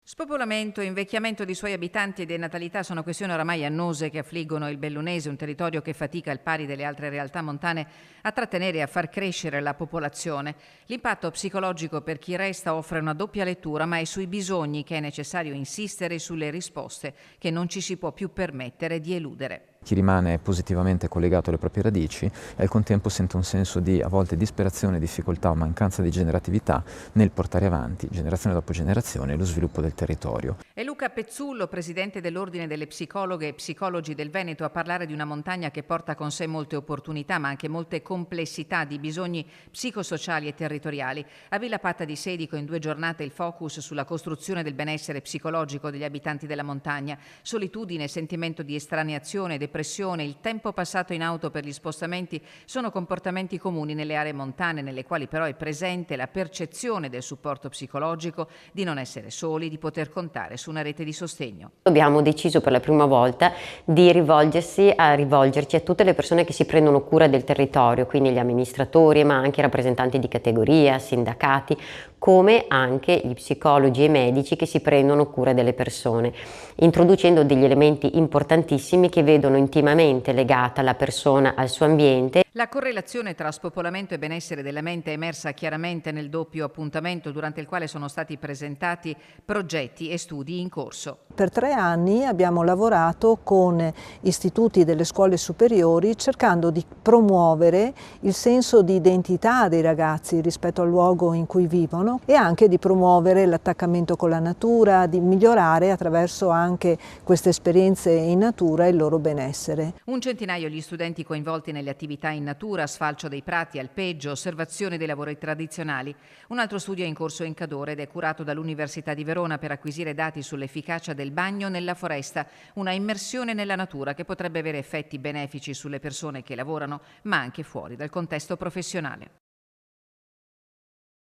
Spopolamento, invecchiamento di suoi abitanti e denatalità sono questioni oramai annose che affliggono il Bellunese, un territorio che fatica al pari delle altre realtà montane a trattenere e a far crescere la popolazione. L'impatto psicologico per chi resta offre una doppia lettura, ma è sui bisogni che è necessario insistere e sulle risposte che non ci si può più permettere di eludere. Chi rimane positivamente collegato alle proprie radici e al contempo sente un senso di a volte disperazione, difficoltà o mancanza di generatività nel portare avanti, generazione dopo generazione, lo sviluppo del territorio. È Luca Pezzullo, presidente dell'Ordine delle Psicologhe e Psicologi del Veneto, a parlare di una montagna che porta con sé molte opportunità, ma anche molte complessità di bisogni psicosociali e territoriali. A Villa Patta di Sedico, in 2 giornate, il focus sulla costruzione del benessere psicologico degli abitanti della montagna. Solitudine, sentimento di estraneazione, depressione, il tempo passato in auto per gli spostamenti sono comportamenti comuni nelle aree montane, nelle quali però è presente la percezione del supporto psicologico, di non essere soli, di poter contare su una rete di sostegno. Abbiamo deciso per la prima volta di rivolgerci a tutte le persone che si prendono cura del territorio, quindi gli amministratori, ma anche i rappresentanti di categoria, sindacati, come anche gli psicologi e i medici che si prendono cura delle persone, introducendo degli elementi importantissimi che vedono intimamente legata la persona al suo ambiente. La correlazione tra spopolamento e benessere della mente è emersa chiaramente nel doppio appuntamento durante il quale sono stati presentati progetti e studi in corso. Per 3 anni abbiamo lavorato con istituti delle scuole superiori cercando di promuovere il senso di identità dei ragazzi rispetto al luogo in cui vivono e anche di promuovere l'attaccamento con la natura, di migliorare attraverso anche queste esperienze in natura il loro benessere. Un centinaio gli studenti coinvolti nelle attività in natura, sfalcio dei prati, alpeggio, osservazione dei lavori tradizionali. Un altro studio è in corso in Cadore ed è curato dall'Università di Verona per acquisire dati sull'efficacia del bagno nella foresta, una immersione nella natura che potrebbe avere effetti benefici sulle persone che lavorano, ma anche fuori dal contesto professionale.